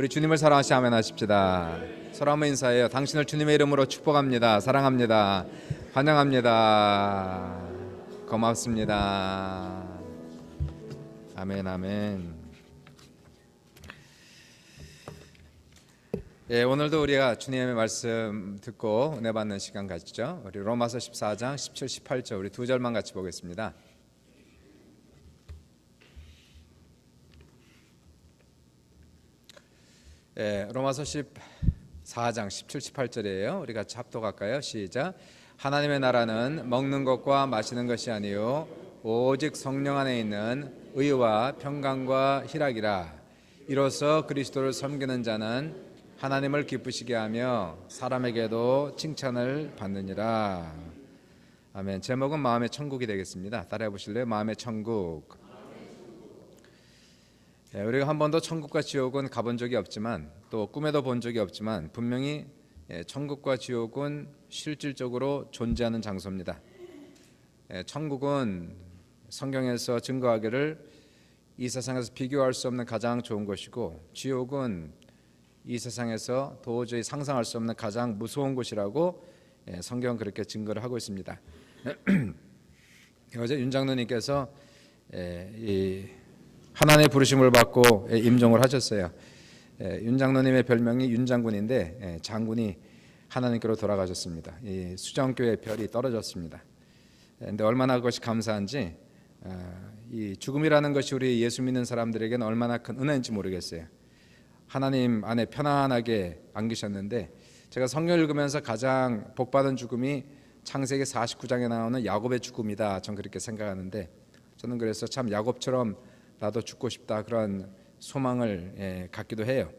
우리 주님을 사랑하시 아멘 하십시다. 서로 한번 인사해요. 당신을 주님의 이름으로 축복합니다. 사랑합니다. 환영합니다. 고맙습니다. 아멘 아멘. 예, 오늘도 우리가 주님의 말씀 듣고 은혜 받는 시간 가지죠. 우리 로마서 14장 17, 18절 우리 두 절만 같이 보겠습니다. 예, 로마서 14장 17, 18절이에요. 우리 같이 합독할까요? 시작. 하나님의 나라는 먹는 것과 마시는 것이 아니요 오직 성령 안에 있는 의와 평강과 희락이라. 이로써 그리스도를 섬기는 자는 하나님을 기쁘시게 하며 사람에게도 칭찬을 받느니라. 아멘. 제목은 마음의 천국이 되겠습니다. 따라해 보실래요? 마음의 천국. 우리가 한 번도 천국과 지옥은 가본 적이 없지만 또 꿈에도 본 적이 없지만 분명히 천국과 지옥은 실질적으로 존재하는 장소입니다. 천국은 성경에서 증거하기를 이 세상에서 비교할 수 없는 가장 좋은 곳이고, 지옥은 이 세상에서 도저히 상상할 수 없는 가장 무서운 곳이라고 성경은 그렇게 증거를 하고 있습니다. 어제 윤 장로님께서 이 하나님의 부르심을 받고 임종을 하셨어요. 윤 장로님의 별명이 윤 장군인데 장군이 하나님께로 돌아가셨습니다. 이 수정교회 별이 떨어졌습니다. 그런데 얼마나 그것이 감사한지, 이 죽음이라는 것이 우리 예수 믿는 사람들에게는 얼마나 큰 은혜인지 모르겠어요. 하나님 안에 편안하게 안기셨는데, 제가 성경 읽으면서 가장 복받은 죽음이 창세기 49장에 나오는 야곱의 죽음이다, 전 그렇게 생각하는데, 저는 그래서 참 야곱처럼 나도 죽고 싶다 그런 소망을 갖기도 해요.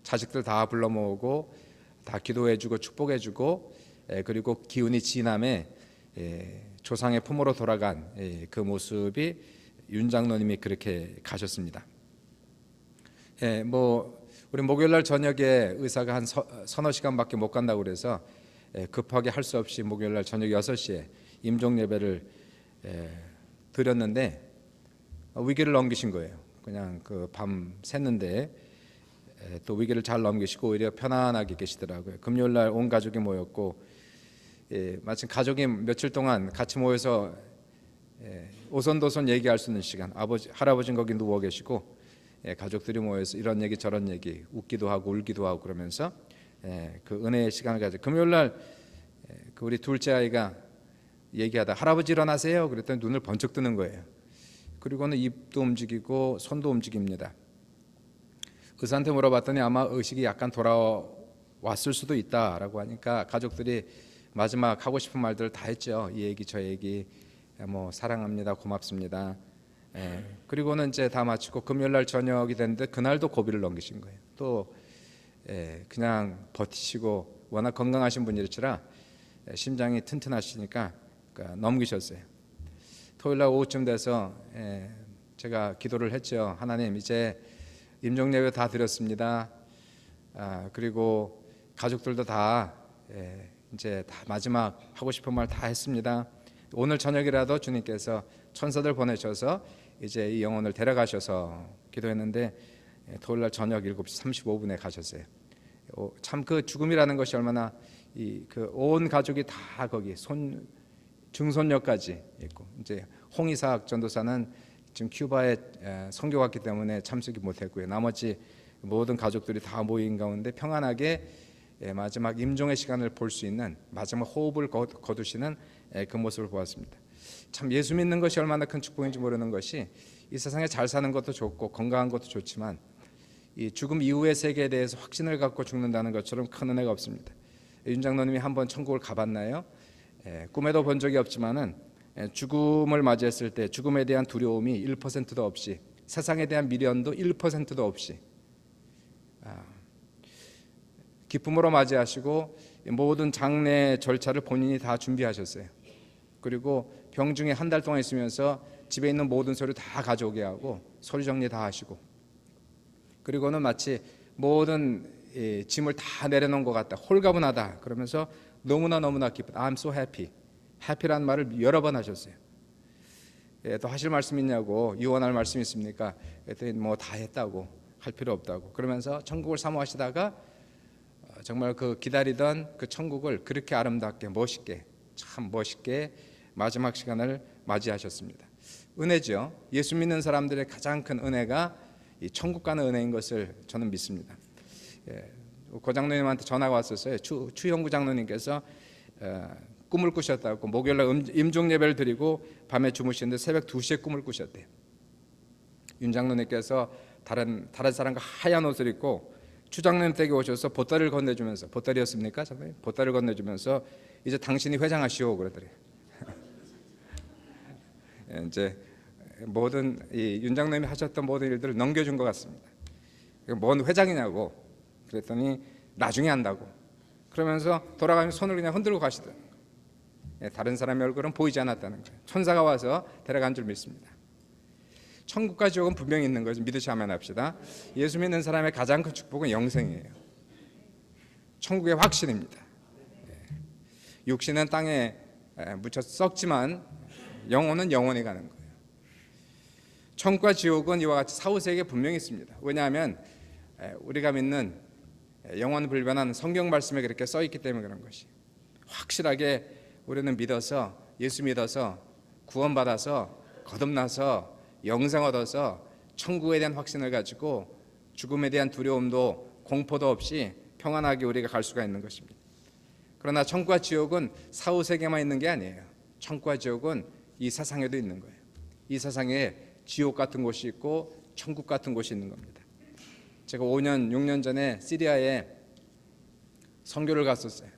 자식들 다 불러 모으고 다 기도해주고 축복해주고, 그리고 기운이 지남에 조상의 품으로 돌아간 그 모습이 윤 장로님이 그렇게 가셨습니다. 우리 목요일날 저녁에 의사가 한 서너 시간밖에 못 간다고 그래서 급하게 할 수 없이 목요일날 저녁 6시에 임종 예배를 드렸는데 위기를 넘기신 거예요. 그냥 그 밤 샜는데 또 위기를 잘 넘기시고 오히려 편안하게 계시더라고요. 금요일날 온 가족이 모였고, 마침 가족이 며칠 동안 같이 모여서 오손도손 얘기할 수 있는 시간, 할아버지는 거기 누워 계시고 가족들이 모여서 이런 얘기 저런 얘기, 웃기도 하고 울기도 하고 그러면서 그 은혜의 시간을 가져. 금요일날 그 우리 둘째 아이가 얘기하다 할아버지 일어나세요 그랬더니 눈을 번쩍 뜨는 거예요. 그리고는 입도 움직이고 손도 움직입니다. 의사한테 물어봤더니 아마 의식이 약간 돌아왔을 수도 있다라고 하니까 가족들이 마지막 하고 싶은 말들을 다 했죠. 이 얘기 저 얘기, 뭐 사랑합니다, 고맙습니다. 그리고는 이제 다 마치고 금요일날 저녁이 됐는데 그날도 고비를 넘기신 거예요. 또 그냥 버티시고, 워낙 건강하신 분이시라 심장이 튼튼하시니까 넘기셨어요. 토요일날 오후쯤 돼서 제가 기도를 했죠. 하나님, 이제 임종 예배 다 드렸습니다. 그리고 가족들도 다 이제 다 마지막 하고 싶은 말 다 했습니다. 오늘 저녁이라도 주님께서 천사들 보내셔서 이제 이 영혼을 데려가셔서 기도했는데 토요일날 저녁 7시 35분에 가셨어요. 참 그 죽음이라는 것이 얼마나 그 온 가족이 다 거기 증손녀까지 있고, 이제 홍이삭 전도사는 지금 큐바에 선교 갔기 때문에 참석이 못했고요. 나머지 모든 가족들이 다 모인 가운데 평안하게 마지막 임종의 시간을 볼 수 있는, 마지막 호흡을 거두시는 그 모습을 보았습니다. 참 예수 믿는 것이 얼마나 큰 축복인지 모르는 것이, 이 세상에 잘 사는 것도 좋고 건강한 것도 좋지만 이 죽음 이후의 세계에 대해서 확신을 갖고 죽는다는 것처럼 큰 은혜가 없습니다. 윤 장로님이 한번 천국을 가봤나요? 꿈에도 본 적이 없지만은 죽음을 맞이했을 때 죽음에 대한 두려움이 1%도 없이, 세상에 대한 미련도 1%도 없이 기쁨으로 맞이하시고 모든 장례 절차를 본인이 다 준비하셨어요. 그리고 병중에 한 달 동안 있으면서 집에 있는 모든 서류 다 가져오게 하고 서류 정리 다 하시고, 그리고는 마치 모든 짐을 다 내려놓은 것 같다, 홀가분하다 그러면서 너무나 기쁘다, I'm so happy, happy라는 말을 여러 번 하셨어요. 또 하실 말씀 있냐고, 유언할 말씀 있습니까? 그랬더니 뭐 다 했다고, 할 필요 없다고 그러면서 천국을 사모하시다가 정말 그 기다리던 그 천국을 그렇게 아름답게 멋있게 참 멋있게 마지막 시간을 맞이하셨습니다. 은혜죠. 예수 믿는 사람들의 가장 큰 은혜가 이 천국 가는 은혜인 것을 저는 믿습니다. 고장로님한테 전화가 왔었어요. 추형구 장로님께서 꿈을 꾸셨다고 목요일날 임종 예배를 드리고 밤에 주무시는데 새벽 2시에 꿈을 꾸셨대요. 윤 장로님께서 다른 사람과 하얀 옷을 입고 추 장로님 댁에 오셔서 보따리를 건네주면서 보따리였습니까? 장로님? 보따리를 건네주면서 이제 당신이 회장하시오 그러더래요. 이제 모든 이 윤 장로님이 하셨던 모든 일들을 넘겨준 것 같습니다. 뭔 회장이냐고 그랬더니 나중에 한다고 그러면서 돌아가면서 손을 그냥 흔들고 가시더라고요. 다른 사람의 얼굴은 보이지 않았다는 거예요. 천사가 와서 데려간 줄 믿습니다. 천국과 지옥은 분명히 있는 거죠. 믿으시 아멘 합시다. 예수 믿는 사람의 가장 큰 축복은 영생이에요. 천국의 확신입니다. 육신은 땅에 묻혀 썩지만 영혼은 영원히 가는 거예요. 천국과 지옥은 이와 같이 사후세계에 분명히 있습니다. 왜냐하면 우리가 믿는 영원 불변한 성경 말씀에 그렇게 써 있기 때문에 그런 것이 확실하게 우리는 믿어서 예수 믿어서 구원받아서 거듭나서 영생 얻어서 천국에 대한 확신을 가지고 죽음에 대한 두려움도 공포도 없이 평안하게 우리가 갈 수가 있는 것입니다. 그러나 천국과 지옥은 사후세계만 있는 게 아니에요. 천국과 지옥은 이 세상에도 있는 거예요. 이 세상에 지옥 같은 곳이 있고 천국 같은 곳이 있는 겁니다. 제가 5년, 6년 전에 시리아에 선교를 갔었어요.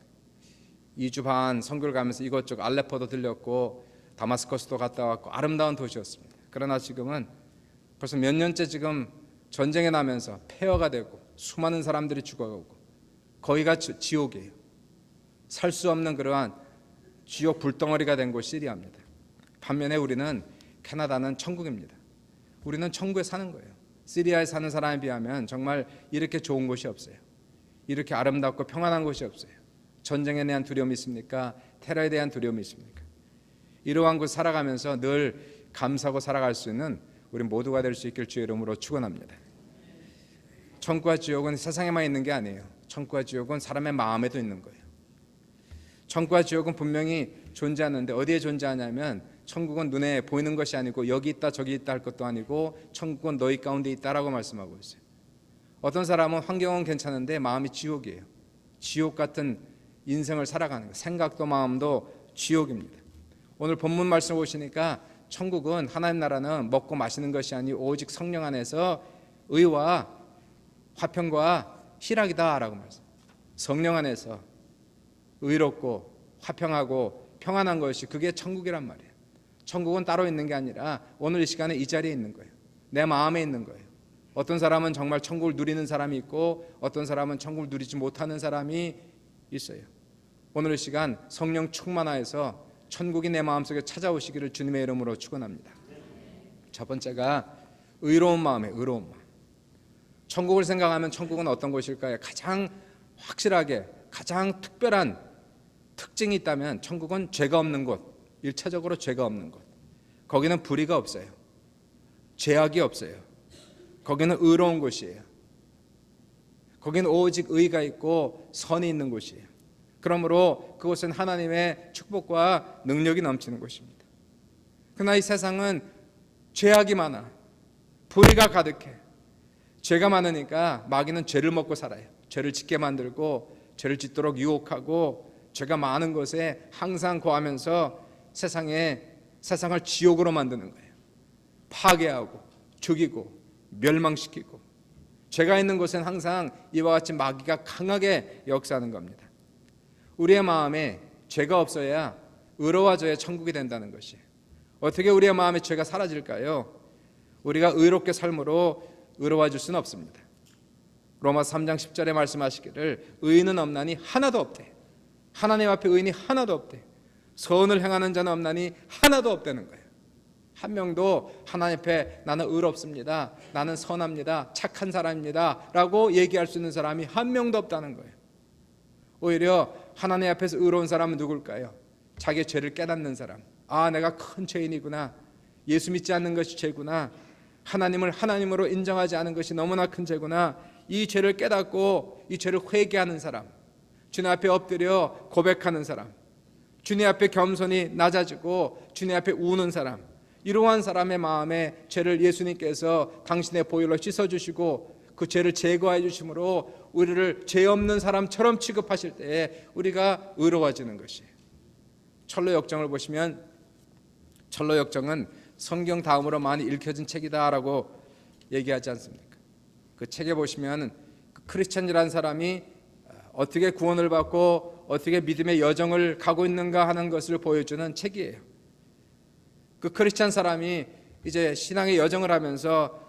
2주 반 선교를 가면서 이것저것 알레포도 들렸고 다마스커스도 갔다 왔고 아름다운 도시였습니다. 그러나 지금은 벌써 몇 년째 지금 전쟁에 나면서 폐허가 되고 수많은 사람들이 죽어가고 거기가 지옥이에요. 살 수 없는 그러한 지옥 불덩어리가 된 곳이 시리아입니다. 반면에 우리는 캐나다는 천국입니다. 우리는 천국에 사는 거예요. 시리아에 사는 사람에 비하면 정말 이렇게 좋은 곳이 없어요. 이렇게 아름답고 평안한 곳이 없어요. 전쟁에 대한 두려움이 있습니까? 테러에 대한 두려움이 있습니까? 이러한 곳 살아가면서 늘 감사하고 살아갈 수 있는 우리 모두가 될 수 있길 주의 이름으로 축원합니다. 천국과 지옥은 세상에만 있는 게 아니에요. 천국과 지옥은 사람의 마음에도 있는 거예요. 천국과 지옥은 분명히 존재하는데 어디에 존재하냐면 천국은 눈에 보이는 것이 아니고 여기 있다 저기 있다 할 것도 아니고 천국은 너희 가운데 있다라고 말씀하고 있어요. 어떤 사람은 환경은 괜찮은데 마음이 지옥이에요. 지옥 같은 인생을 살아가는 거예요. 생각도 마음도 지옥입니다. 오늘 본문 말씀 보시니까 천국은 하나님 나라는 먹고 마시는 것이 아니고 오직 성령 안에서 의와 화평과 희락이다라고 말씀. 성령 안에서 의롭고 화평하고 평안한 것이 그게 천국이란 말이에요. 천국은 따로 있는 게 아니라 오늘 이 시간에 이 자리에 있는 거예요. 내 마음에 있는 거예요. 어떤 사람은 정말 천국을 누리는 사람이 있고 어떤 사람은 천국을 누리지 못하는 사람이 있어요. 오늘 이 시간 성령 충만하여서 천국이 내 마음속에 찾아오시기를 주님의 이름으로 축원합니다. 첫 번째가 의로운 마음이에요. 의로운 마음. 천국을 생각하면 천국은 어떤 곳일까요? 가장 확실하게 가장 특별한 특징이 있다면 천국은 죄가 없는 곳, 일차적으로 죄가 없는 곳. 거기는 불의가 없어요. 죄악이 없어요. 거기는 의로운 곳이에요. 거기는 오직 의가 있고 선이 있는 곳이에요. 그러므로 그곳은 하나님의 축복과 능력이 넘치는 곳입니다. 그러나 이 세상은 죄악이 많아. 불의가 가득해. 죄가 많으니까 마귀는 죄를 먹고 살아요. 죄를 짓게 만들고 죄를 짓도록 유혹하고 죄가 많은 곳에 항상 거하면서 세상을 지옥으로 만드는 거예요. 파괴하고 죽이고 멸망시키고 죄가 있는 곳엔 항상 이와 같이 마귀가 강하게 역사하는 겁니다. 우리의 마음에 죄가 없어야 의로워져야 천국이 된다는 것이에요. 어떻게 우리의 마음에 죄가 사라질까요? 우리가 의롭게 삶으로 의로워질 수는 없습니다. 로마서 3장 10절에 말씀하시기를 의인은 없나니 하나도 없대. 하나님 앞에 의인이 하나도 없대. 선을 행하는 자는 없나니 하나도 없다는 거예요. 한 명도 하나님 앞에 나는 의롭습니다, 나는 선합니다, 착한 사람입니다 라고 얘기할 수 있는 사람이 한 명도 없다는 거예요. 오히려 하나님 앞에서 의로운 사람은 누굴까요? 자기의 죄를 깨닫는 사람. 아, 내가 큰 죄인이구나. 예수 믿지 않는 것이 죄구나. 하나님을 하나님으로 인정하지 않은 것이 너무나 큰 죄구나. 이 죄를 깨닫고 이 죄를 회개하는 사람, 주님 앞에 엎드려 고백하는 사람, 주님 앞에 겸손히 낮아지고 주님 앞에 우는 사람, 이러한 사람의 마음에 죄를 예수님께서 당신의 보혈로 씻어주시고 그 죄를 제거해 주심으로 우리를 죄 없는 사람처럼 취급하실 때에 우리가 의로워지는 것이에요. 철로역정을 보시면, 철로역정은 성경 다음으로 많이 읽혀진 책이다라고 얘기하지 않습니까? 그 책에 보시면 그 크리스찬이라는 사람이 어떻게 구원을 받고 어떻게 믿음의 여정을 가고 있는가 하는 것을 보여주는 책이에요. 그 크리스찬 사람이 이제 신앙의 여정을 하면서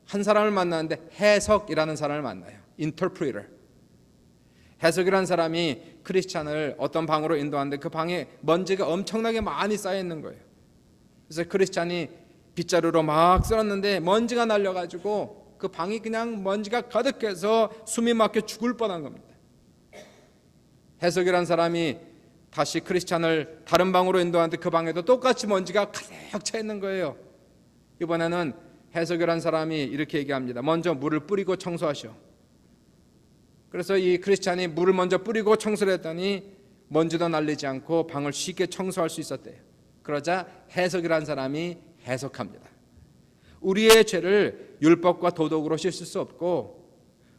한 사람을 만나는데 해석이라는 사람을 만나요. 인터프리터. 해석이라는 사람이 크리스찬을 어떤 방으로 인도하는데 그 방에 먼지가 엄청나게 많이 쌓여 있는 거예요. 그래서 크리스찬이 빗자루로 막 쓸었는데 먼지가 날려가지고 그 방이 그냥 먼지가 가득해서 숨이 막혀 죽을 뻔한 겁니다. 해석이라는 사람이 다시 크리스찬을 다른 방으로 인도하는데 그 방에도 똑같이 먼지가 가득 차 있는 거예요. 이번에는 해석이라는 사람이 이렇게 얘기합니다. 먼저 물을 뿌리고 청소하시오. 그래서 이 크리스찬이 물을 먼저 뿌리고 청소를 했더니 먼지도 날리지 않고 방을 쉽게 청소할 수 있었대요. 그러자 해석이라는 사람이 해석합니다. 우리의 죄를 율법과 도덕으로 씻을 수 없고,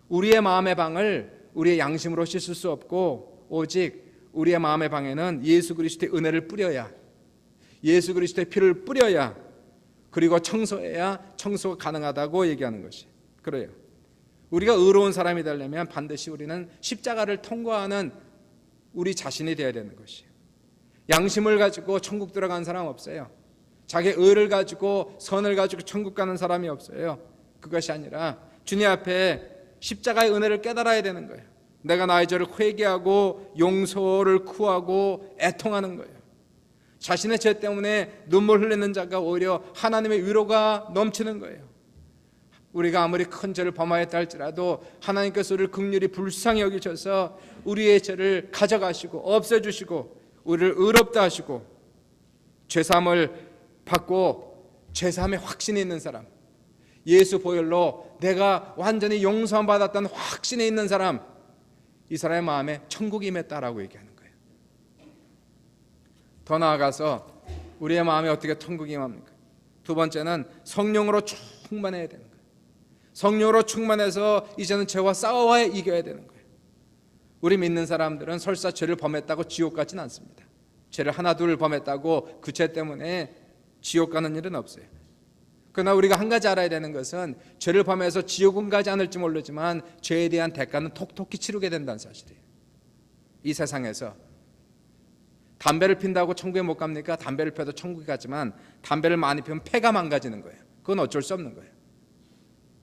우리의 마음의 방을 우리의 양심으로 씻을 수 없고, 오직 우리의 마음의 방에는 예수 그리스도의 은혜를 뿌려야, 예수 그리스도의 피를 뿌려야, 그리고 청소해야 청소가 가능하다고 얘기하는 것이 그래요. 우리가 의로운 사람이 되려면 반드시 우리는 십자가를 통과하는 우리 자신이 되어야 되는 것이에요. 양심을 가지고 천국 들어간 사람 없어요. 자기 의를 가지고 선을 가지고 천국 가는 사람이 없어요. 그것이 아니라 주님 앞에 십자가의 은혜를 깨달아야 되는 거예요. 내가 나의 죄를 회개하고 용서를 구하고 애통하는 거예요. 자신의 죄 때문에 눈물 흘리는 자가 오히려 하나님의 위로가 넘치는 거예요. 우리가 아무리 큰 죄를 범하였다 할지라도 하나님께서 우리를 긍휼히 불쌍히 여기셔서 우리의 죄를 가져가시고 없애주시고 우리를 의롭다 하시고 죄사함을 받고 죄사함의 확신이 있는 사람, 예수 보혈로 내가 완전히 용서함 받았다는 확신이 있는 사람, 이 사람의 마음에 천국이 임했다라고 얘기하는 거예요. 더 나아가서 우리의 마음에 어떻게 천국이 임합니까? 두 번째는 성령으로 충만해야 되는 거예요. 성령으로 충만해서 이제는 죄와 싸워야 이겨야 되는 거예요. 우리 믿는 사람들은 설사 죄를 범했다고 지옥 가진 않습니다. 죄를 하나 둘 범했다고 그 죄 때문에 지옥 가는 일은 없어요. 그러나 우리가 한 가지 알아야 되는 것은 죄를 범해서 지옥은 가지 않을지 모르지만 죄에 대한 대가는 톡톡히 치르게 된다는 사실이에요. 이 세상에서 담배를 핀다고 천국에 못 갑니까? 담배를 펴도 천국에 가지만 담배를 많이 피우면 폐가 망가지는 거예요. 그건 어쩔 수 없는 거예요.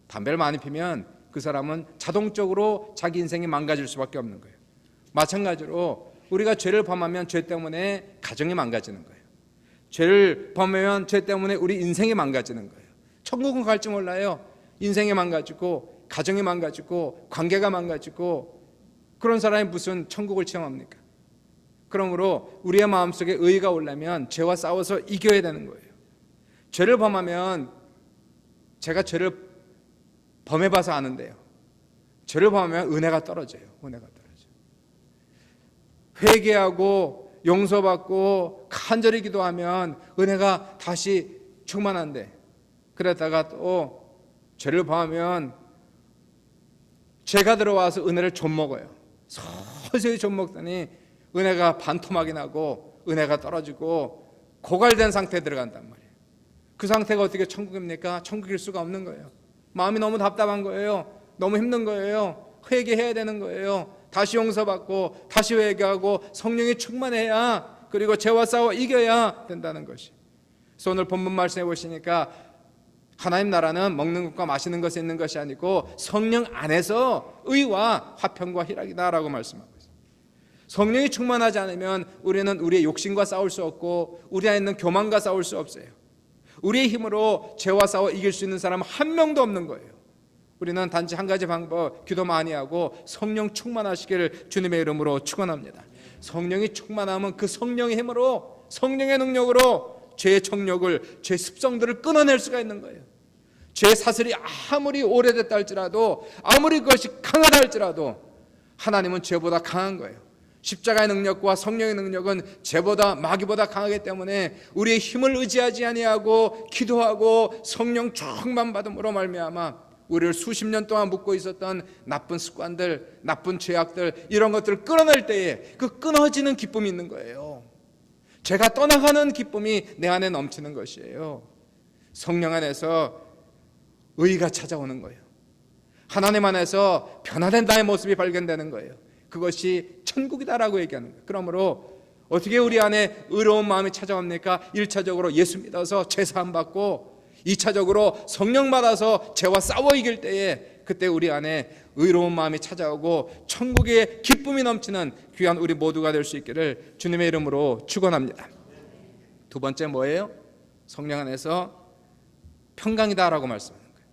담배를 많이 피면 그 사람은 자동적으로 자기 인생이 망가질 수밖에 없는 거예요. 마찬가지로 우리가 죄를 범하면 죄 때문에 가정이 망가지는 거예요. 죄를 범하면 죄 때문에 우리 인생이 망가지는 거예요. 천국은 갈지 몰라요. 인생이 망가지고 가정이 망가지고 관계가 망가지고 그런 사람이 무슨 천국을 체험합니까? 그러므로 우리의 마음속에 의의가 오려면 죄와 싸워서 이겨야 되는 거예요. 죄를 범하면 제가 죄를 범해봐서 아는데요. 죄를 범하면 은혜가 떨어져요. 은혜가 떨어져요. 회개하고 용서받고 간절히 기도하면 은혜가 다시 충만한데 그러다가 또 죄를 범하면 죄가 들어와서 은혜를 좀 먹어요. 서서히 좀 먹더니 은혜가 반토막이 나고 은혜가 떨어지고 고갈된 상태에 들어간단 말이에요. 그 상태가 어떻게 천국입니까? 천국일 수가 없는 거예요. 마음이 너무 답답한 거예요. 너무 힘든 거예요. 회개해야 되는 거예요. 다시 용서받고 다시 회개하고 성령이 충만해야 그리고 죄와 싸워 이겨야 된다는 것이. 그래서 오늘 본문 말씀해 보시니까 하나님 나라는 먹는 것과 마시는 것에 있는 것이 아니고 성령 안에서 의와 화평과 희락이다라고 말씀하고 있습니다. 성령이 충만하지 않으면 우리는 우리의 욕심과 싸울 수 없고 우리 안에 있는 교만과 싸울 수 없어요. 우리의 힘으로 죄와 싸워 이길 수 있는 사람은 한 명도 없는 거예요. 우리는 단지 한 가지 방법, 기도 많이 하고 성령 충만하시기를 주님의 이름으로 축원합니다. 성령이 충만하면 그 성령의 힘으로, 성령의 능력으로 죄의 정욕을, 죄의 습성들을 끊어낼 수가 있는 거예요. 죄 사슬이 아무리 오래됐다 할지라도, 아무리 그것이 강하다 할지라도 하나님은 죄보다 강한 거예요. 십자가의 능력과 성령의 능력은 죄보다, 마귀보다 강하기 때문에 우리의 힘을 의지하지 아니하고 기도하고 성령 충만 받음으로 말미암아 우리를 수십 년 동안 묶고 있었던 나쁜 습관들, 나쁜 죄악들, 이런 것들을 끊어낼 때에 그 끊어지는 기쁨이 있는 거예요. 죄가 떠나가는 기쁨이 내 안에 넘치는 것이에요. 성령 안에서 의가 찾아오는 거예요. 하나님 안에서 변화된 나의 모습이 발견되는 거예요. 그것이 천국이다라고 얘기하는 거예요. 그러므로 어떻게 우리 안에 의로운 마음이 찾아옵니까? 1차적으로 예수 믿어서 죄 사함 받고, 2차적으로 성령 받아서 죄와 싸워 이길 때에 그때 우리 안에 의로운 마음이 찾아오고 천국의 기쁨이 넘치는 귀한 우리 모두가 될 수 있기를 주님의 이름으로 축원합니다. 두 번째 뭐예요? 성령 안에서 평강이다라고 말씀하는 거예요.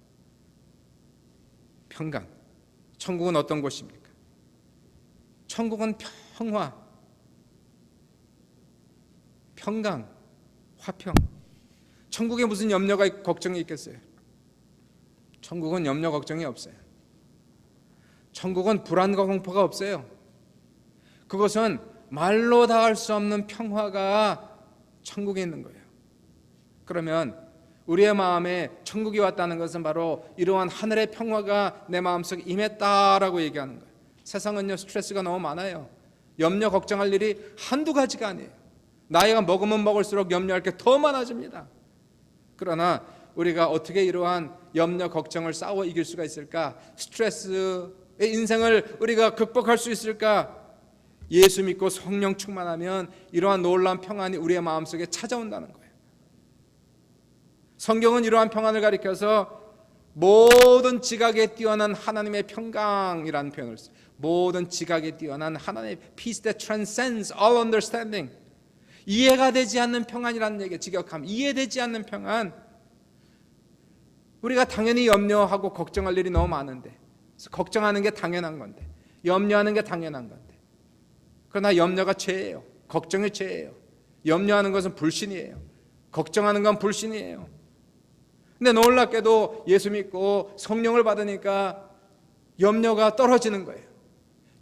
평강. 천국은 어떤 곳입니까? 천국은 평화, 평강, 화평. 천국에 무슨 염려가 걱정이 있겠어요? 천국은 염려 걱정이 없어요. 천국은 불안과 공포가 없어요. 그것은 말로 다 할 수 없는 평화가 천국에 있는 거예요. 그러면 우리의 마음에 천국이 왔다는 것은 바로 이러한 하늘의 평화가 내 마음속에 임했다라고 얘기하는 거예요. 세상은요, 스트레스가 너무 많아요. 염려 걱정할 일이 한두 가지가 아니에요. 나이가 먹으면 먹을수록 염려할 게 더 많아집니다. 그러나 우리가 어떻게 이러한 염려 걱정을 싸워 이길 수가 있을까? 스트레스의 인생을 우리가 극복할 수 있을까? 예수 믿고 성령 충만하면 이러한 놀라운 평안이 우리의 마음속에 찾아온다는 거예요. 성경은 이러한 평안을 가리켜서 모든 지각에 뛰어난 하나님의 평강이라는 표현을 써요. 모든 지각에 뛰어난 하나님의 peace that transcends all understanding. 이해가 되지 않는 평안이라는 얘기예요. 지각함, 이해되지 않는 평안. 우리가 당연히 염려하고 걱정할 일이 너무 많은데, 걱정하는 게 당연한 건데, 염려하는 게 당연한 건데, 그러나 염려가 죄예요. 걱정이 죄예요. 염려하는 것은 불신이에요. 걱정하는 건 불신이에요. 근데 놀랍게도 예수 믿고 성령을 받으니까 염려가 떨어지는 거예요.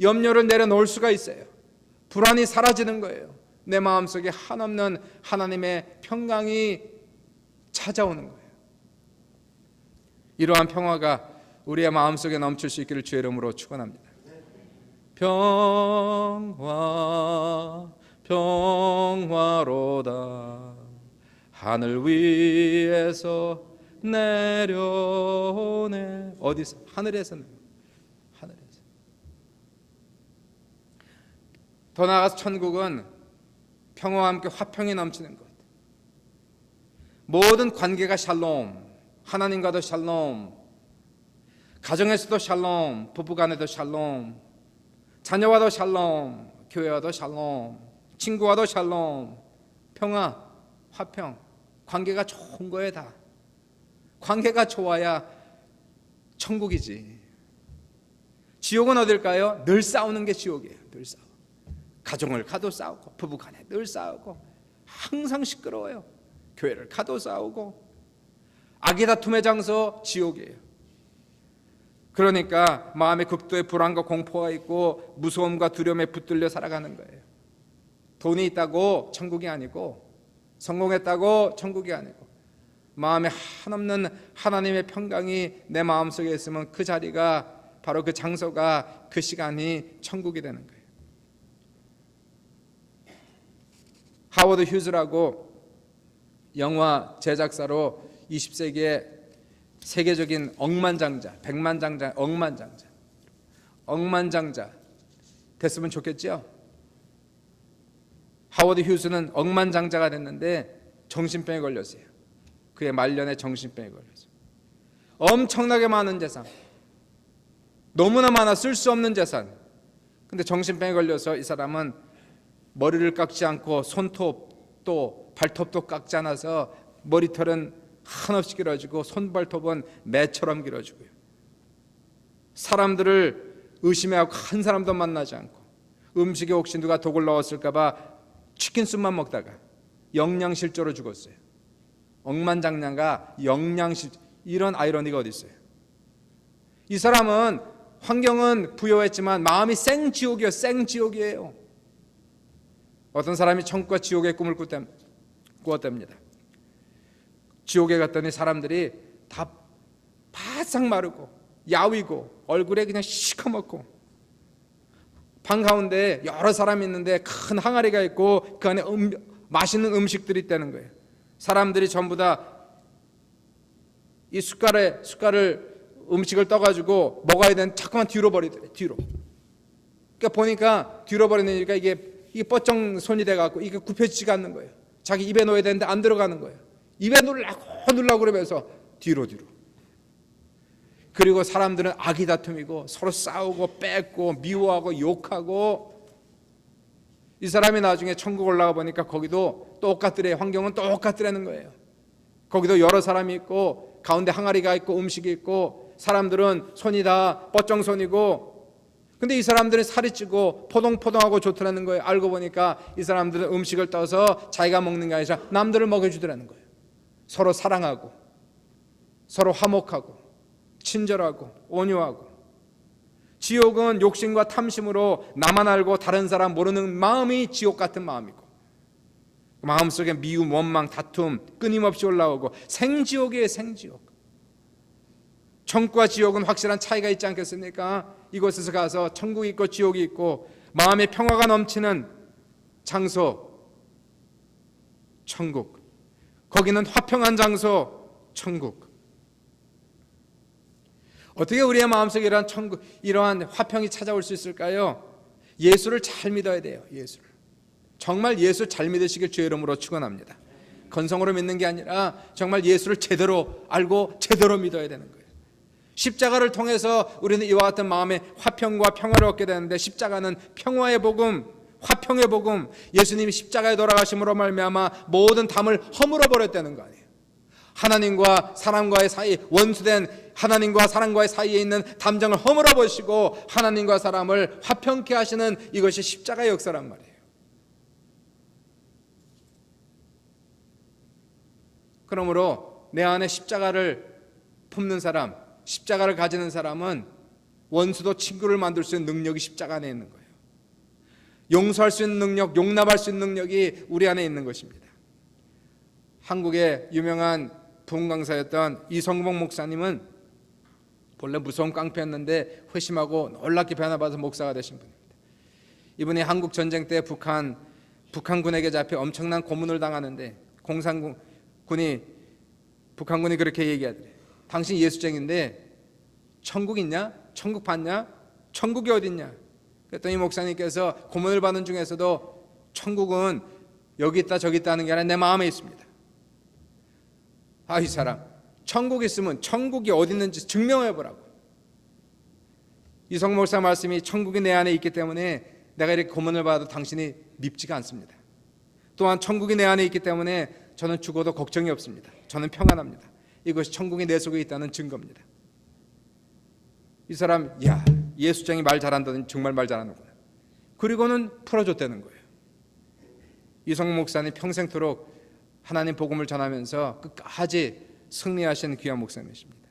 염려를 내려놓을 수가 있어요. 불안이 사라지는 거예요. 내 마음속에 한없는 하나님의 평강이 찾아오는 거예요. 이러한 평화가 우리의 마음속에 넘칠 수 있기를 주의 이름으로 축원합니다. 평화 평화로다 하늘 위에서 내려오네. 어디서? 하늘에서. 하늘에서. 더 나아가서 천국은 평화와 함께 화평이 넘치는 것. 모든 관계가 샬롬, 하나님과도 샬롬, 가정에서도 샬롬, 부부간에도 샬롬, 자녀와도 샬롬, 교회와도 샬롬, 친구와도 샬롬, 평화, 화평. 관계가 좋은 거예요. 다 관계가 좋아야 천국이지. 지옥은 어딜까요? 늘 싸우는 게 지옥이에요. 늘 싸워. 가정을 가도 싸우고, 부부간에 늘 싸우고, 항상 시끄러워요. 교회를 가도 싸우고, 악의 다툼의 장소 지옥이에요. 그러니까 마음에 극도의 불안과 공포가 있고 무서움과 두려움에 붙들려 살아가는 거예요. 돈이 있다고 천국이 아니고, 성공했다고 천국이 아니고, 마음에 한없는 하나님의 평강이 내 마음속에 있으면 그 자리가, 바로 그 장소가, 그 시간이 천국이 되는 거예요. 하워드 휴즈라고 영화 제작사로 20세기의 세계적인 억만장자, 백만장자, 억만장자 됐으면 좋겠죠. 하워드 휴즈는 억만장자가 됐는데 정신병에 걸렸어요. 그의 말년에 정신병에 걸렸어요. 엄청나게 많은 재산, 너무나 많아 쓸 수 없는 재산. 근데 정신병에 걸려서 이 사람은 머리를 깎지 않고 손톱도 발톱도 깎지 않아서 머리털은 한없이 길어지고 손발톱은 매처럼 길어지고요. 사람들을 의심해하고 한 사람도 만나지 않고, 음식에 혹시 누가 독을 넣었을까 봐 치킨숲만 먹다가 영양실조로 죽었어요. 억만장자가 이런 아이러니가 어디 있어요? 이 사람은 환경은 부여했지만 마음이 생지옥이에요. 생지옥이에요. 어떤 사람이 천국과 지옥의 꿈을 꾸었답니다. 지옥에 갔더니 사람들이 다 바싹 마르고 야위고 얼굴에 그냥 시커멓고 방 가운데 여러 사람이 있는데 큰 항아리가 있고 그 안에 맛있는 음식들이 있다는 거예요. 사람들이 전부 다 이 숟갈을 음식을 떠가지고 먹어야 되는 자꾸만 뒤로 버리더래. 뒤로. 그러니까 보니까 뒤로 버리니까 이게 뻗정 손이 돼갖고 이게 굽혀지지가 않는 거예요. 자기 입에 넣어야 되는데 안 들어가는 거예요. 입에 넣으려고 그러면서 뒤로. 그리고 사람들은 악의 다툼이고 서로 싸우고 뺏고 미워하고 욕하고. 이 사람이 나중에 천국 올라가 보니까 거기도 똑같더래. 환경은 똑같더라는 거예요. 거기도 여러 사람이 있고 가운데 항아리가 있고 음식이 있고 사람들은 손이 다 뻗정손이고 근데 이 사람들은 살이 찌고 포동포동하고 좋더라는 거예요. 알고 보니까 이 사람들은 음식을 떠서 자기가 먹는 게 아니라 남들을 먹여주더라는 거예요. 서로 사랑하고 서로 화목하고 친절하고 온유하고. 지옥은 욕심과 탐심으로 나만 알고 다른 사람 모르는 마음이 지옥 같은 마음이고 마음속에 미움, 원망, 다툼 끊임없이 올라오고 생지옥이에요. 생지옥. 천국과 지옥은 확실한 차이가 있지 않겠습니까? 이곳에서 가서 천국이 있고 지옥이 있고 마음의 평화가 넘치는 장소 천국, 거기는 화평한 장소 천국. 어떻게 우리의 마음속에 이러한 화평이 찾아올 수 있을까요? 예수를 잘 믿어야 돼요. 예수를 정말 예수 잘 믿으시길 주의 이름으로 축원합니다. 건성으로 믿는 게 아니라 정말 예수를 제대로 알고 제대로 믿어야 되는 거예요. 십자가를 통해서 우리는 이와 같은 마음의 화평과 평화를 얻게 되는데 십자가는 평화의 복음, 화평의 복음, 예수님이 십자가에 돌아가심으로 말미암아 모든 담을 허물어 버렸다는 거 아니에요. 하나님과 사람과의 사이, 원수된 하나님과 사람과의 사이에 있는 담장을 허물어 버리시고 하나님과 사람을 화평케 하시는 이것이 십자가의 역사란 말이에요. 그러므로 내 안에 십자가를 품는 사람, 십자가를 가지는 사람은 원수도 친구를 만들 수 있는 능력이 십자가 안에 있는 거예요. 용서할 수 있는 능력, 용납할 수 있는 능력이 우리 안에 있는 것입니다. 한국의 유명한 부흥 강사였던 이성봉 목사님은 본래 무서운 깡패였는데 회심하고 놀랍게 변화받아서 목사가 되신 분입니다. 이분이 한국 전쟁 때 북한군에게 잡혀 엄청난 고문을 당하는데 북한군이 그렇게 얘기하더래요. 당신 예수쟁인데 천국 있냐? 천국 봤냐? 천국이 어딨냐? 그랬더니 목사님께서 고문을 받는 중에서도 천국은 여기 있다 저기 있다 하는 게 아니라 내 마음에 있습니다. 이 사람 천국 있으면 천국이 어디 있는지 증명해보라고. 이성 목사 말씀이 천국이 내 안에 있기 때문에 내가 이렇게 고문을 받아도 당신이 밉지가 않습니다. 또한 천국이 내 안에 있기 때문에 저는 죽어도 걱정이 없습니다. 저는 평안합니다. 이것이 천국이 내 속에 있다는 증거입니다. 이 사람 예수장이 말 잘한다더니 정말 말 잘하는구나. 그리고는 풀어줬다는 거예요. 이성 목사님 평생토록 하나님 복음을 전하면서 끝까지 승리하신 귀한 목사님이십니다.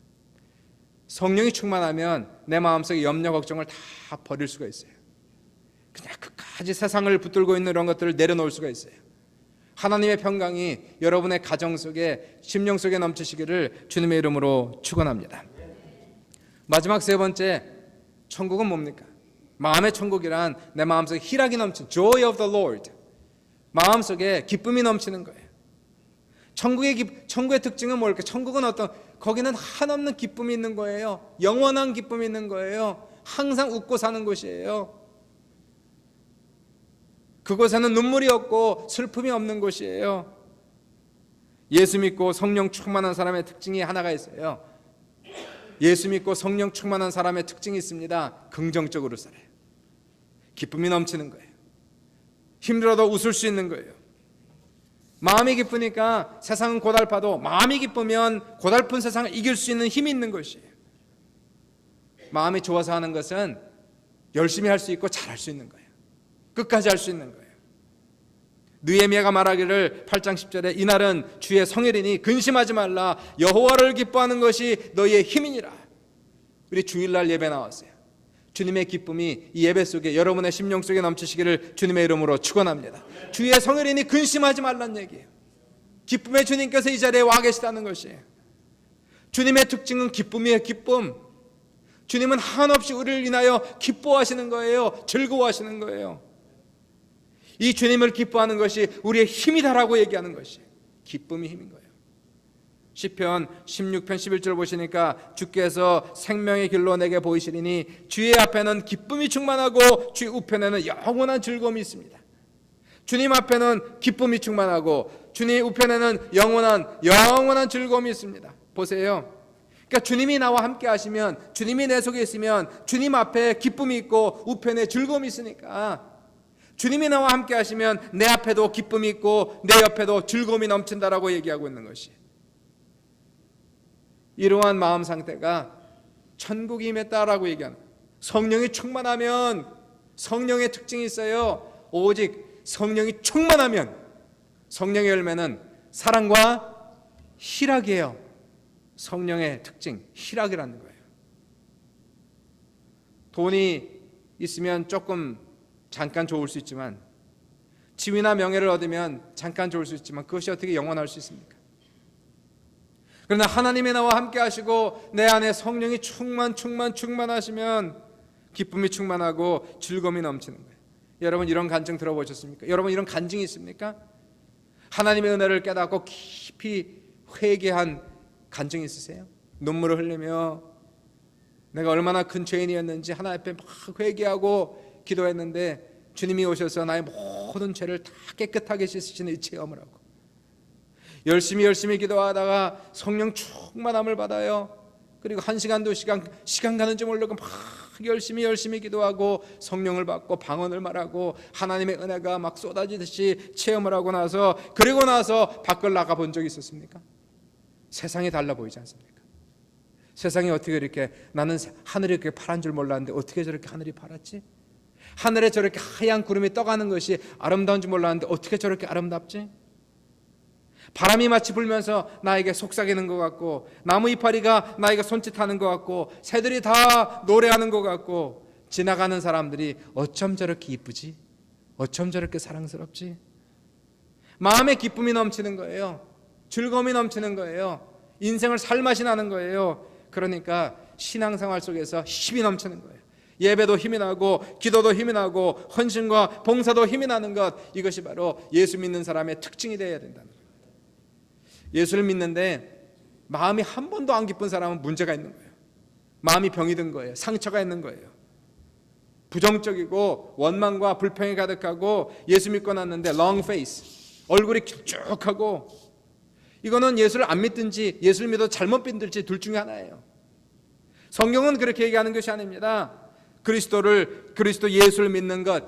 성령이 충만하면 내 마음속에 염려 걱정을 다 버릴 수가 있어요. 그냥 끝까지 세상을 붙들고 있는 이런 것들을 내려놓을 수가 있어요. 하나님의 평강이 여러분의 가정 속에 심령 속에 넘치시기를 주님의 이름으로 축원합니다. 마지막 세 번째, 천국은 뭡니까? 마음의 천국이란 내 마음속에 희락이 넘치는 Joy of the Lord, 마음속에 기쁨이 넘치는 거예요. 천국의 특징은 뭘까? 천국은 거기는 한없는 기쁨이 있는 거예요. 영원한 기쁨이 있는 거예요. 항상 웃고 사는 곳이에요. 그곳에는 눈물이 없고 슬픔이 없는 곳이에요. 예수 믿고 성령 충만한 사람의 특징이 하나가 있어요. 예수 믿고 성령 충만한 사람의 특징이 있습니다. 긍정적으로 살아요. 기쁨이 넘치는 거예요. 힘들어도 웃을 수 있는 거예요. 마음이 기쁘니까 세상은 고달파도 마음이 기쁘면 고달픈 세상을 이길 수 있는 힘이 있는 것이에요. 마음이 좋아서 하는 것은 열심히 할 수 있고 잘할 수 있는 거예요. 끝까지 할 수 있는 거예요. 느헤미야가 말하기를 8장 10절에 이날은 주의 성일이니 근심하지 말라 여호와를 기뻐하는 것이 너희의 힘이니라. 우리 주일날 예배 나왔어요. 주님의 기쁨이 이 예배 속에 여러분의 심령 속에 넘치시기를 주님의 이름으로 축원합니다. 주의 성일이니 근심하지 말란 얘기예요. 기쁨의 주님께서 이 자리에 와 계시다는 것이에요. 주님의 특징은 기쁨이에요. 기쁨. 주님은 한없이 우리를 인하여 기뻐하시는 거예요. 즐거워하시는 거예요. 이 주님을 기뻐하는 것이 우리의 힘이다라고 얘기하는 것이 기쁨이 힘인 거예요. 시편 16편 11절 보시니까 주께서 생명의 길로 내게 보이시리니 주의 앞에는 기쁨이 충만하고 주 우편에는 영원한 즐거움이 있습니다. 주님 앞에는 기쁨이 충만하고 주님 우편에는 영원한 즐거움이 있습니다. 보세요. 그러니까 주님이 나와 함께 하시면, 주님이 내 속에 있으면 주님 앞에 기쁨이 있고 우편에 즐거움이 있으니까, 주님이 나와 함께 하시면 내 앞에도 기쁨이 있고 내 옆에도 즐거움이 넘친다라고 얘기하고 있는 것이, 이러한 마음 상태가 천국이 임했다라고 얘기하는 거예요. 성령이 충만하면, 성령의 특징이 있어요. 오직 성령이 충만하면, 성령의 열매는 사랑과 희락이에요. 성령의 특징, 희락이라는 거예요. 돈이 있으면 조금 잠깐 좋을 수 있지만, 지위나 명예를 얻으면 잠깐 좋을 수 있지만, 그것이 어떻게 영원할 수 있습니까? 그러나 하나님이 나와 함께 하시고 내 안에 성령이 충만하시면 기쁨이 충만하고 즐거움이 넘치는 거예요. 여러분 이런 간증 들어보셨습니까? 여러분 이런 간증이 있습니까? 하나님의 은혜를 깨닫고 깊이 회개한 간증이 있으세요? 눈물을 흘리며 내가 얼마나 큰 죄인이었는지 하나님 앞에 막 회개하고 기도했는데 주님이 오셔서 나의 모든 죄를 다 깨끗하게 씻으시는 이 체험을 하고, 열심히 기도하다가 성령 충만함을 받아요. 그리고 1시간 2시간 시간 가는지 모르고 막 열심히 기도하고 성령을 받고 방언을 말하고 하나님의 은혜가 막 쏟아지듯이 체험을 하고 나서, 그리고 나서 밖을 나가 본 적이 있었습니까? 세상이 달라 보이지 않습니까? 세상이 어떻게 이렇게, 나는 하늘이 이렇게 파란 줄 몰랐는데 어떻게 저렇게 하늘이 파랗지? 하늘에 저렇게 하얀 구름이 떠가는 것이 아름다운 줄 몰랐는데 어떻게 저렇게 아름답지? 바람이 마치 불면서 나에게 속삭이는 것 같고, 나무 이파리가 나에게 손짓하는 것 같고, 새들이 다 노래하는 것 같고, 지나가는 사람들이 어쩜 저렇게 이쁘지? 어쩜 저렇게 사랑스럽지? 마음에 기쁨이 넘치는 거예요. 즐거움이 넘치는 거예요. 인생을 살맛이 나는 거예요. 그러니까 신앙생활 속에서 힘이 넘치는 거예요. 예배도 힘이 나고 기도도 힘이 나고 헌신과 봉사도 힘이 나는 것, 이것이 바로 예수 믿는 사람의 특징이 되어야 된다는 거예요. 예수를 믿는데 마음이 한 번도 안 기쁜 사람은 문제가 있는 거예요. 마음이 병이 든 거예요. 상처가 있는 거예요. 부정적이고 원망과 불평이 가득하고 예수 믿고 났는데 long face, 얼굴이 길쭉하고, 이거는 예수를 안 믿든지 예수를 믿어 잘못 믿든지 둘 중에 하나예요. 성경은 그렇게 얘기하는 것이 아닙니다. 그리스도 예수를 믿는 것,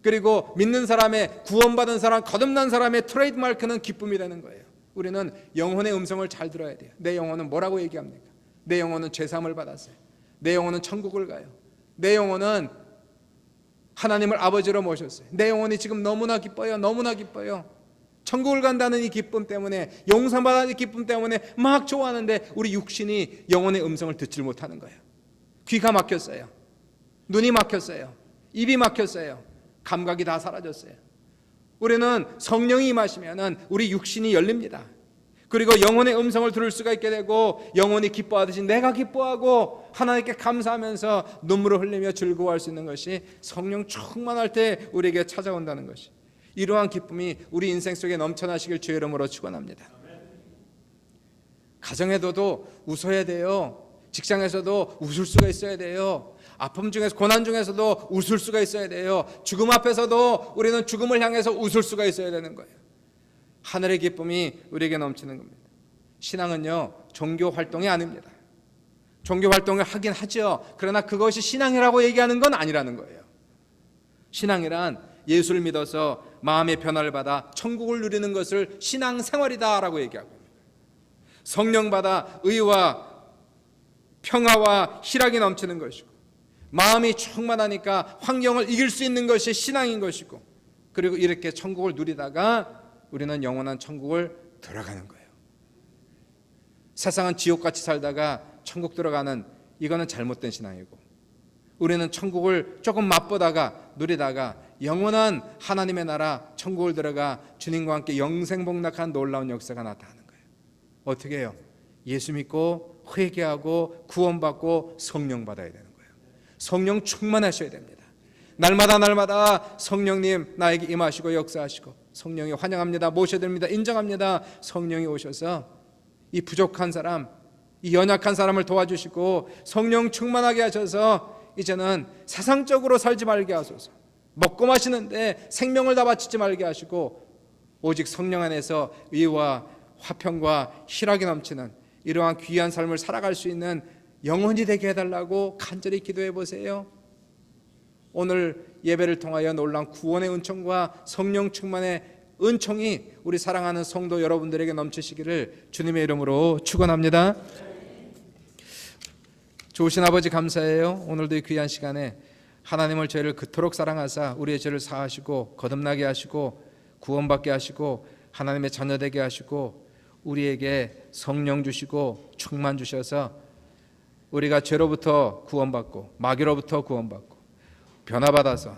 그리고 믿는 사람의, 구원받은 사람, 거듭난 사람의 트레이드마크는 기쁨이 되는 거예요. 우리는 영혼의 음성을 잘 들어야 돼요. 내 영혼은 뭐라고 얘기합니까? 내 영혼은 죄사함을 받았어요. 내 영혼은 천국을 가요. 내 영혼은 하나님을 아버지로 모셨어요. 내 영혼이 지금 너무나 기뻐요. 너무나 기뻐요. 천국을 간다는 이 기쁨 때문에, 용서받는 이 기쁨 때문에 막 좋아하는데 우리 육신이 영혼의 음성을 듣질 못하는 거예요. 귀가 막혔어요. 눈이 막혔어요. 입이 막혔어요. 감각이 다 사라졌어요. 우리는 성령이 임하시면은 우리 육신이 열립니다. 그리고 영혼의 음성을 들을 수가 있게 되고, 영혼이 기뻐하듯이 내가 기뻐하고 하나님께 감사하면서 눈물을 흘리며 즐거워할 수 있는 것이 성령 충만할 때 우리에게 찾아온다는 것이, 이러한 기쁨이 우리 인생 속에 넘쳐나시길 주의 이름으로 축원합니다. 가정에서도 웃어야 돼요. 직장에서도 웃을 수가 있어야 돼요. 아픔 중에서, 고난 중에서도 웃을 수가 있어야 돼요. 죽음 앞에서도 우리는 죽음을 향해서 웃을 수가 있어야 되는 거예요. 하늘의 기쁨이 우리에게 넘치는 겁니다. 신앙은요, 종교 활동이 아닙니다. 종교 활동을 하긴 하죠. 그러나 그것이 신앙이라고 얘기하는 건 아니라는 거예요. 신앙이란 예수를 믿어서 마음의 변화를 받아 천국을 누리는 것을 신앙생활이다라고 얘기하고, 성령 받아 의와 평화와 희락이 넘치는 것이고, 마음이 충만하니까 환경을 이길 수 있는 것이 신앙인 것이고, 그리고 이렇게 천국을 누리다가 우리는 영원한 천국을 들어가는 거예요. 세상은 지옥같이 살다가 천국 들어가는, 이거는 잘못된 신앙이고, 우리는 천국을 조금 맛보다가 누리다가 영원한 하나님의 나라 천국을 들어가 주님과 함께 영생복락한 놀라운 역사가 나타나는 거예요. 어떻게 해요? 예수 믿고 회개하고 구원받고 성령 받아야 되는 거예요. 성령 충만하셔야 됩니다. 날마다 성령님 나에게 임하시고 역사하시고, 성령이 환영합니다, 모셔드립니다, 인정합니다. 성령이 오셔서 이 부족한 사람, 이 연약한 사람을 도와주시고 성령 충만하게 하셔서 이제는 세상적으로 살지 말게 하소서. 먹고 마시는데 생명을 다 바치지 말게 하시고 오직 성령 안에서 의와 화평과 희락이 넘치는 이러한 귀한 삶을 살아갈 수 있는 영혼이 되게 해달라고 간절히 기도해 보세요. 오늘 예배를 통하여 놀라운 구원의 은총과 성령 충만의 은총이 우리 사랑하는 성도 여러분들에게 넘치시기를 주님의 이름으로 축원합니다. 좋으신 아버지 감사해요. 오늘도 이 귀한 시간에 하나님을 죄를 그토록 사랑하사 우리의 죄를 사하시고 거듭나게 하시고 구원받게 하시고 하나님의 자녀 되게 하시고 우리에게 성령 주시고 충만 주셔서 우리가 죄로부터 구원받고 마귀로부터 구원받고 변화받아서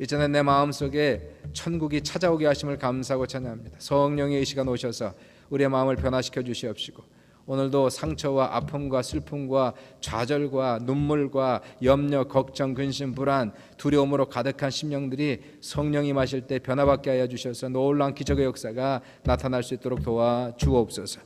이제는 내 마음속에 천국이 찾아오게 하심을 감사하고 찬양합니다. 성령의 이 시간 오셔서 우리의 마음을 변화시켜 주시옵시고 오늘도 상처와 아픔과 슬픔과 좌절과 눈물과 염려, 걱정, 근심, 불안, 두려움으로 가득한 심령들이 성령이 마실 때 변화받게 하여 주셔서 놀라운 기적의 역사가 나타날 수 있도록 도와주옵소서.